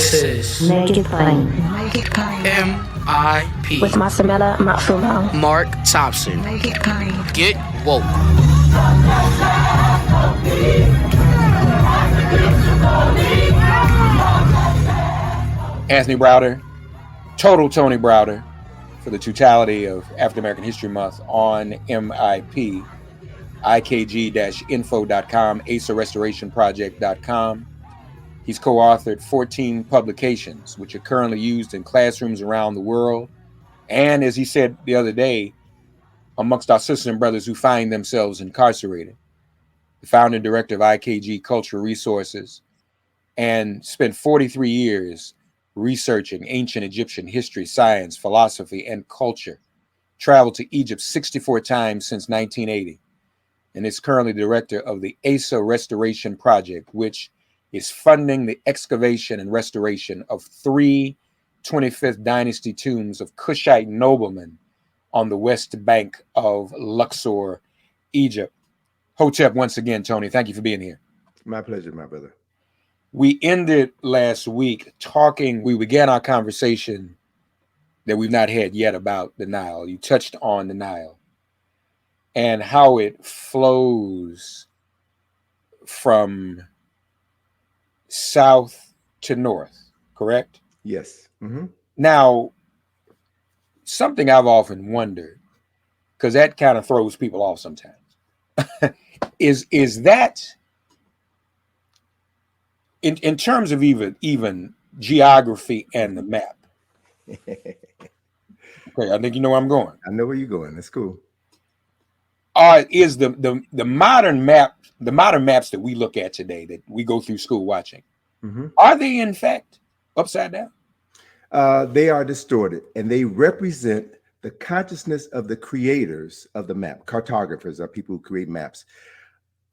This is Make It Plain. MIP With Masamela Matfumo. Mark Thompson. Make it plain. Get woke. Anthony Browder, total Tony Browder, for the totality of African American History Month on MIP, IKG-info.com, ASA Restoration Project.com. He's co-authored 14 publications, which are currently used in classrooms around the world. And as he said the other day, amongst our sisters and brothers who find themselves incarcerated. The founder and director of IKG Cultural Resources, and spent 43 years researching ancient Egyptian history, science, philosophy, and culture. Traveled to Egypt 64 times since 1980, and is currently director of the ASA Restoration Project, which is funding the excavation and restoration of 3 25th dynasty tombs of Kushite noblemen on the west bank of Luxor, Egypt. Hotep, once again, Tony, thank you for being here. My pleasure, my brother. We ended last week we began our conversation that we've not had yet about the Nile. You touched on the Nile and how it flows from south to north, correct? Yes. Mm-hmm. Now, something I've often wondered, because that kind of throws people off sometimes, is that in terms of even geography and the map. Okay, I think you know where I'm going. I know where you're going. That's cool. Is the modern map, the modern maps that we look at today, that we go through school watching, mm-hmm. Are they in fact upside down? They are distorted, and they represent the consciousness of the creators of the map. Cartographers are people who create maps.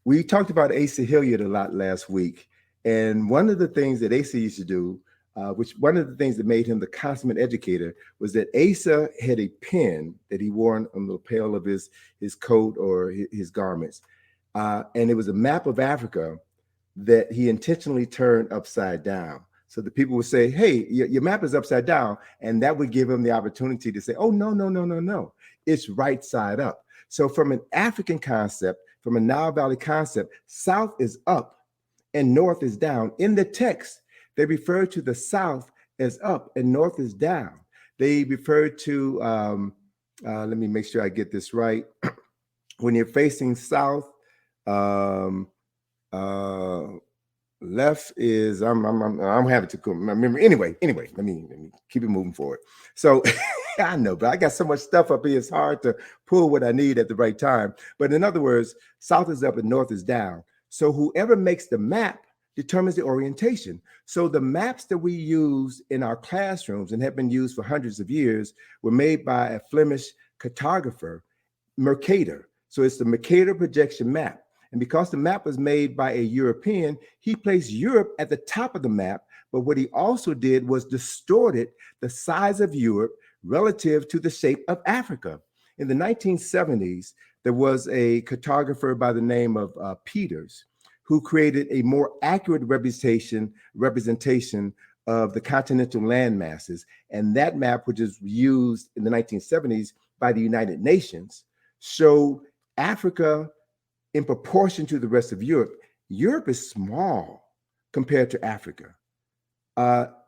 We talked about Asa Hilliard a lot last week, and one of the things that Asa used to do, one of the things that made him the consummate educator, was that Asa had a pin that he wore on the lapel of his coat or his garments, and it was a map of Africa that he intentionally turned upside down. So the people would say, hey, your map is upside down. And that would give him the opportunity to say, oh, no. It's right side up. So from an African concept, from a Nile Valley concept, south is up and north is down. In the text, they refer to the south as up and north is down. They refer to, let me make sure I get this right. When you're facing south, left is I'm having to remember anyway let me keep it moving forward. So I know, but I got so much stuff up here, it's hard to pull what I need at the right time. But in other words, south is up and north is down. So whoever makes the map determines the orientation. So the maps that we use in our classrooms and have been used for hundreds of years were made by a Flemish cartographer, Mercator. So it's the Mercator projection map. And because the map was made by a European, he placed Europe at the top of the map. But what he also did was distorted the size of Europe relative to the shape of Africa. In the 1970s, there was a cartographer by the name of Peters, who created a more accurate representation of the continental land masses. And that map, which is used in the 1970s by the United Nations, showed Africa in proportion to the rest of Europe. Europe is small compared to Africa.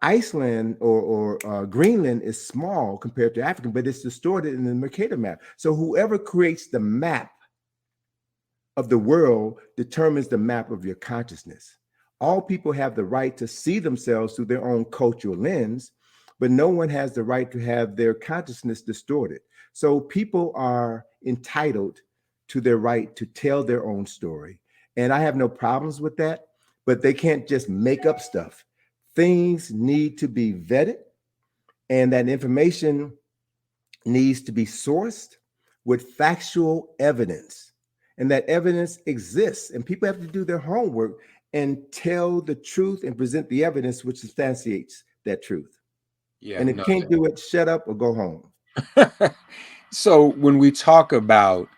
Iceland or Greenland is small compared to Africa, but it's distorted in the Mercator map. So whoever creates the map of the world determines the map of your consciousness. All people have the right to see themselves through their own cultural lens, but no one has the right to have their consciousness distorted. So people are entitled to their right to tell their own story. And I have no problems with that, but they can't just make up stuff. Things need to be vetted, and that information needs to be sourced with factual evidence. And that evidence exists, and people have to do their homework and tell the truth and present the evidence which substantiates that truth. Yeah, and if you can't do it, shut up or go home. So when we talk about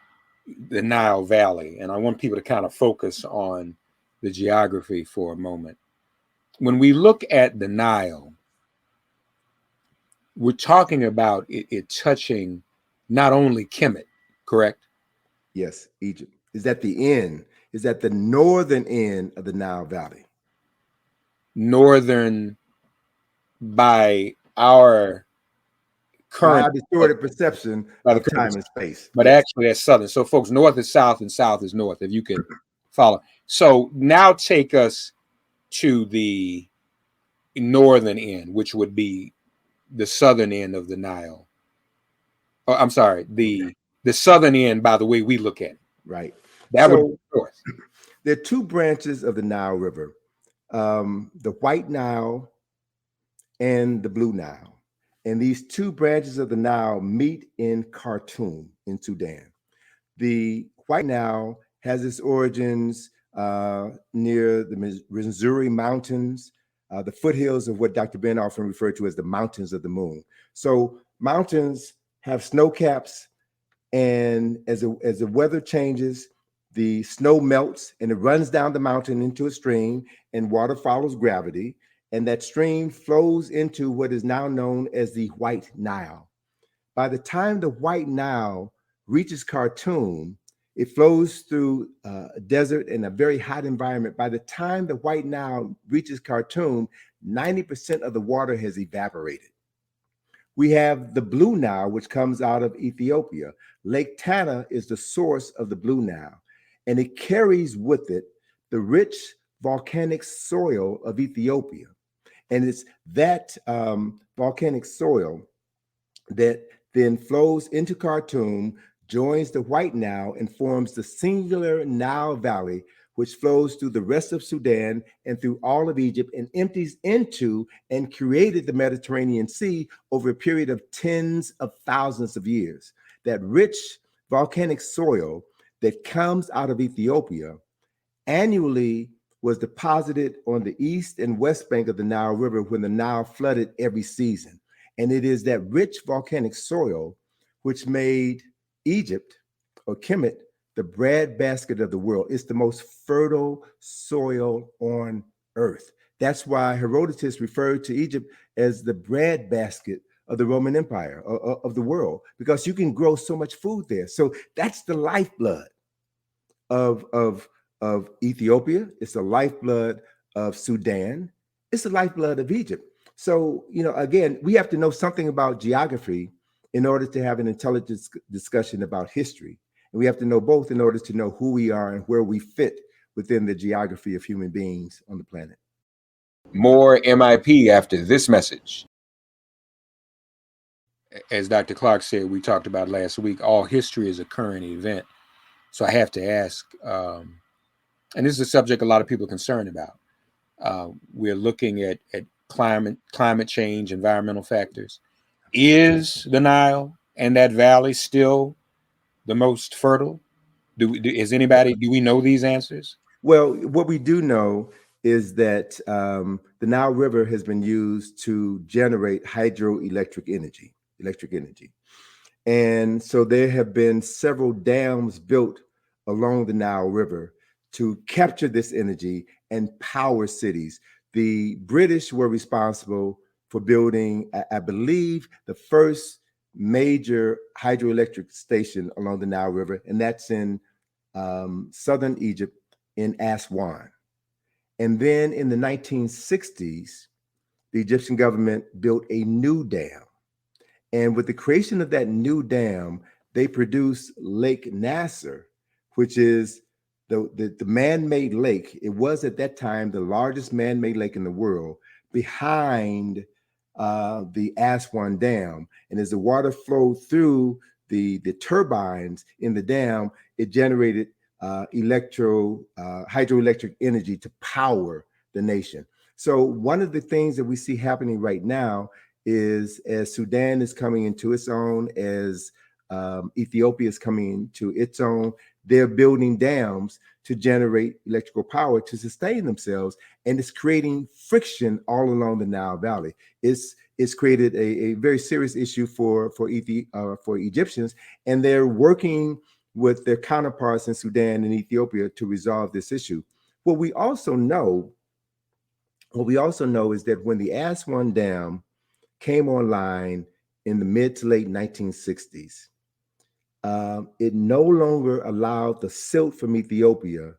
the Nile Valley, and I want people to kind of focus on the geography for a moment. when we look at the Nile, we're talking about it touching not only Kemet, correct? Yes, Egypt. Is at the end, is at the northern end of the Nile Valley. Northern by our current distorted perception of time and space. But yes. Actually that's southern. So folks, north is south and south is north, if you could follow. So now take us to the northern end, which would be the southern end of the Nile. Oh, I'm sorry, the southern end by the way we look at it. Right. That would be north. There are two branches of the Nile River, the White Nile and the Blue Nile. And these two branches of the Nile meet in Khartoum in Sudan. The White Nile has its origins near the Missouri Mountains, the foothills of what Dr. Ben often referred to as the mountains of the moon. So mountains have snow caps, and as the weather changes, the snow melts and it runs down the mountain into a stream, and water follows gravity. And that stream flows into what is now known as the White Nile. By the time the White Nile reaches Khartoum, it flows through a desert and a very hot environment. By the time the White Nile reaches Khartoum, 90% of the water has evaporated. We have the Blue Nile, which comes out of Ethiopia. Lake Tana is the source of the Blue Nile, and it carries with it the rich volcanic soil of Ethiopia. And it's that volcanic soil that then flows into Khartoum, joins the White Nile, and forms the singular Nile Valley, which flows through the rest of Sudan and through all of Egypt and empties into and created the Mediterranean Sea over a period of tens of thousands of years. That rich volcanic soil that comes out of Ethiopia annually was deposited on the east and west bank of the Nile River when the Nile flooded every season. And it is that rich volcanic soil which made Egypt, or Kemet, the breadbasket of the world. It's the most fertile soil on earth. That's why Herodotus referred to Egypt as the breadbasket of the Roman Empire, of the world, because you can grow so much food there. So that's the lifeblood of Ethiopia. It's the lifeblood of Sudan. It's the lifeblood of Egypt. So, again, we have to know something about geography in order to have an intelligent discussion about history. And we have to know both in order to know who we are and where we fit within the geography of human beings on the planet. More MIP after this message. As Dr. Clark said, we talked about last week, all history is a current event. So I have to ask, and this is a subject a lot of people are concerned about. We're looking at climate change, environmental factors. Is the Nile and that valley still the most fertile? Do we know these answers? Well, what we do know is that the Nile River has been used to generate hydroelectric energy, And so there have been several dams built along the Nile River to capture this energy and power cities. The British were responsible for building, I believe, the first major hydroelectric station along the Nile River, and that's in southern Egypt in Aswan. And then in the 1960s, the Egyptian government built a new dam. And with the creation of that new dam, they produced Lake Nasser, which is the man-made lake. It was at that time the largest man-made lake in the world, behind the Aswan Dam. And as the water flowed through the turbines in the dam, it generated hydroelectric energy to power the nation. So one of the things that we see happening right now is, as Sudan is coming into its own, as Ethiopia is coming into its own, they're building dams to generate electrical power to sustain themselves, and it's creating friction all along the Nile Valley. It's created a very serious issue for Egyptians, and they're working with their counterparts in Sudan and Ethiopia to resolve this issue. What we also know What we also know is that when the Aswan Dam came online in the mid to late 1960s, it no longer allowed the silt from Ethiopia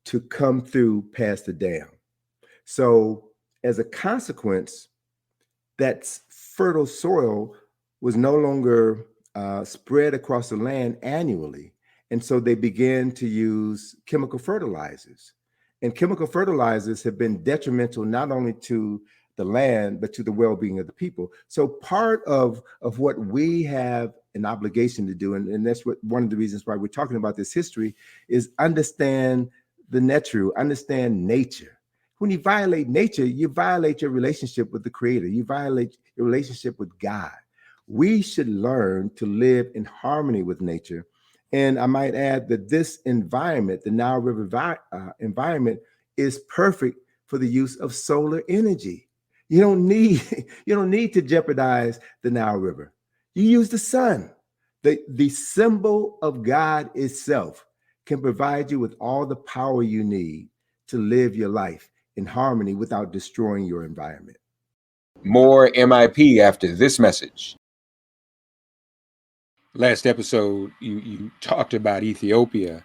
to come through past the dam. So as a consequence, that fertile soil was no longer spread across the land annually. And so they began to use chemical fertilizers. And chemical fertilizers have been detrimental not only to the land, but to the well-being of the people. So part of what we have an obligation to do, and that's what one of the reasons why we're talking about this history, is understand the natural, understand nature. When you violate nature, you violate your relationship with the Creator. You violate your relationship with God. We should learn to live in harmony with nature. And I might add that this environment, the Nile River environment, is perfect for the use of solar energy. You don't need to jeopardize the Nile River. You use the sun. The symbol of God itself can provide you with all the power you need to live your life in harmony without destroying your environment. More MIP after this message. Last episode, you talked about Ethiopia,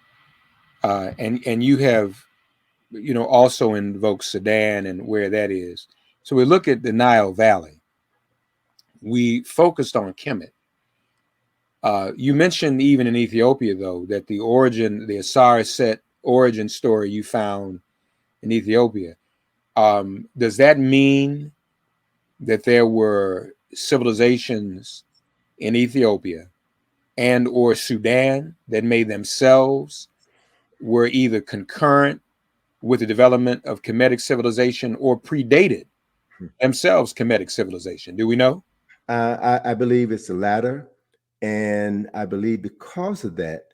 and you have, also invoked Sudan and where that is. So we look at the Nile Valley. We focused on Kemet. You mentioned even in Ethiopia, though, that the Asar Set origin story you found in Ethiopia. Does that mean that there were civilizations in Ethiopia and or Sudan that may themselves were either concurrent with the development of Kemetic civilization or predated themselves Kemetic civilization? Do we know? I believe it's the latter. And I believe because of that,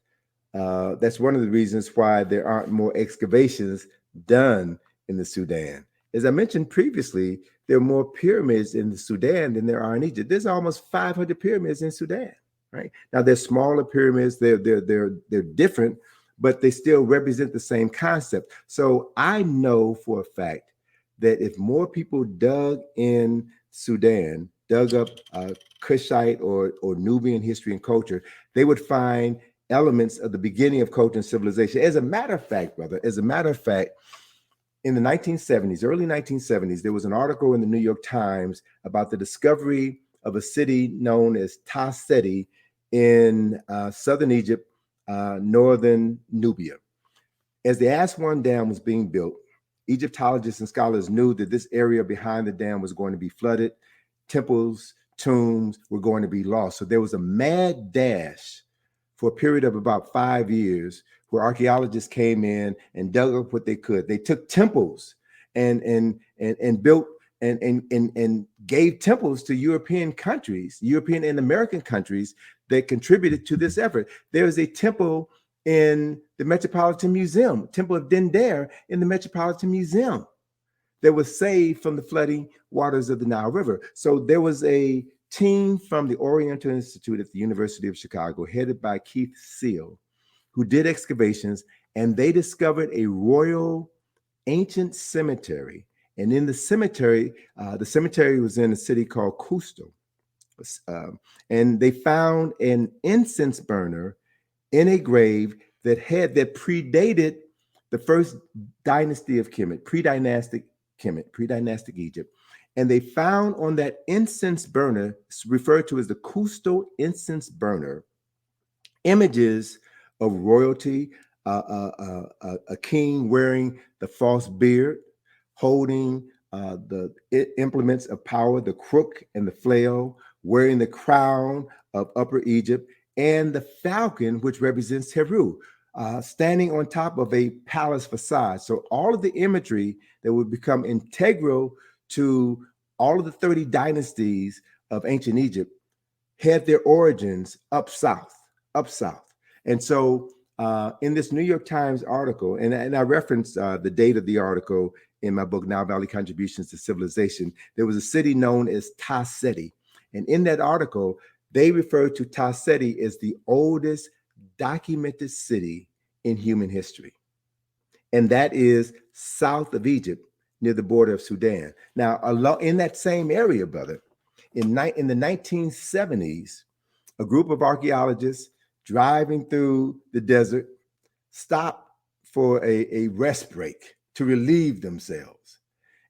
that's one of the reasons why there aren't more excavations done in the Sudan. As I mentioned previously, there are more pyramids in the Sudan than there are in Egypt. There's almost 500 pyramids in Sudan, right? Now, they're smaller pyramids, they're different, but they still represent the same concept. So I know for a fact that if more people dug in Sudan, dug up Kushite or Nubian history and culture, they would find elements of the beginning of culture and civilization. As a matter of fact, brother, in the 1970s, early 1970s, there was an article in the New York Times about the discovery of a city known as Ta Seti in southern Egypt, northern Nubia. As the Aswan Dam was being built, Egyptologists and scholars knew that this area behind the dam was going to be flooded. Temples, tombs were going to be lost. So there was a mad dash for a period of about 5 years where archaeologists came in and dug up what they could. They took temples and built and gave temples to European countries, European and American countries that contributed to this effort. There is a temple in the Metropolitan Museum, Temple of Dendere in the Metropolitan Museum, that was saved from the flooding waters of the Nile River. So there was a team from the Oriental Institute at the University of Chicago, headed by Keith Seal, who did excavations, and they discovered a royal ancient cemetery. And in the cemetery was in a city called Cusco. And they found an incense burner in a grave that predated the first dynasty of Kemet, pre-dynastic Egypt. And they found on that incense burner, referred to as the Cusco incense burner, images of royalty, a king wearing the false beard, holding the implements of power, the crook and the flail, wearing the crown of Upper Egypt, and the falcon, which represents Heru, standing on top of a palace facade. So all of the imagery that would become integral to all of the 30 dynasties of ancient Egypt had their origins up south. And so in this New York Times article, and I referenced the date of the article in my book, Nile Valley Contributions to Civilization, there was a city known as Ta Seti. And in that article, they refer to Ta Seti as the oldest documented city in human history. And that is south of Egypt, near the border of Sudan. Now, in that same area, brother, in the 1970s, a group of archaeologists driving through the desert stopped for a rest break to relieve themselves.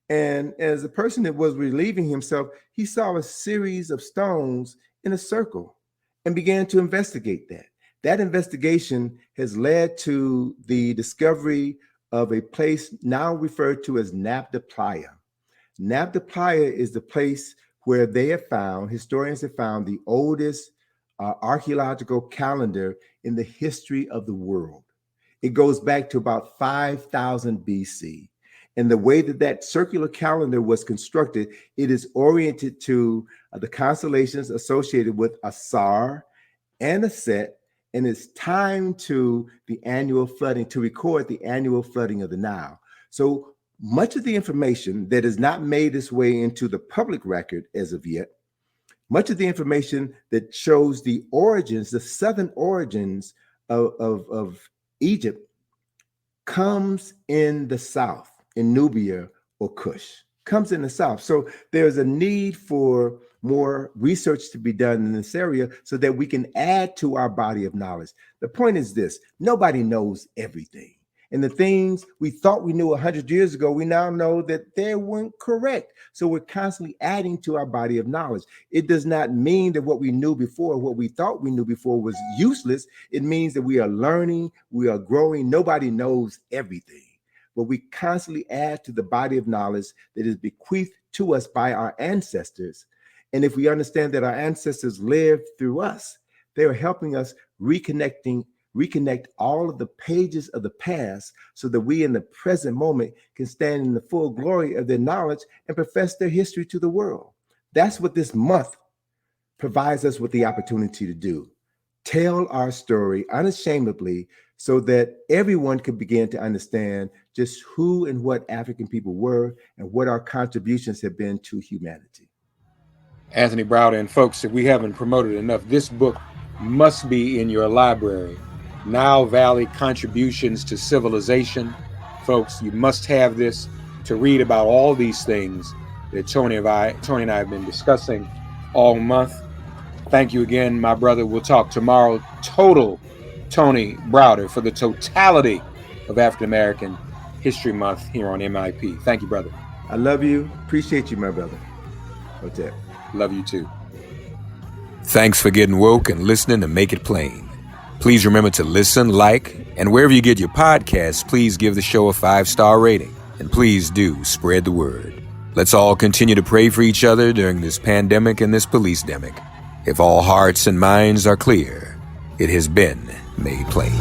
And as the person that was relieving himself, he saw a series of stones in a circle and began to investigate that. That investigation has led to the discovery of a place now referred to as Nabta Playa. Nabta Playa is the place where historians have found the oldest archaeological calendar in the history of the world. It goes back to about 5,000 BC. And the way that circular calendar was constructed, it is oriented to the constellations associated with Asar and Aset, and it's timed to the annual flooding, to record the annual flooding of the Nile. So much of the information that has not made its way into the public record as of yet, much of the information that shows the origins, the southern origins of Egypt, comes in the south, in Nubia or Kush, comes in the south. So there's a need for more research to be done in this area so that we can add to our body of knowledge. The point is this: nobody knows everything. And the things we thought we knew 100 years ago, we now know that they weren't correct. So we're constantly adding to our body of knowledge. It does not mean that what we knew before, what we thought we knew before was useless. It means that we are learning, we are growing. Nobody knows everything, but we constantly add to the body of knowledge that is bequeathed to us by our ancestors. And if we understand that our ancestors lived through us, they are helping us reconnect all of the pages of the past so that we in the present moment can stand in the full glory of their knowledge and profess their history to the world. That's what this month provides us with the opportunity to do. Tell our story unashamedly so that everyone can begin to understand just who and what African people were and what our contributions have been to humanity. Anthony Browder, and folks, if we haven't promoted enough, this book must be in your library. Nile Valley Contributions to Civilization. Folks, you must have this to read about all these things that Tony and I have been discussing all month. Thank you again, my brother. We'll talk tomorrow. Total Tony Browder for the totality of African American History Month here on MIP. Thank you, brother. I love you. Appreciate you, my brother. Hotel. Love you too. Thanks for getting woke and listening to Make It Plain. Please remember to listen, like, and wherever you get your podcasts, please give the show a 5-star rating. And please do spread the word. Let's all continue to pray for each other during this pandemic and this police-demic. If all hearts and minds are clear, it has been made plain.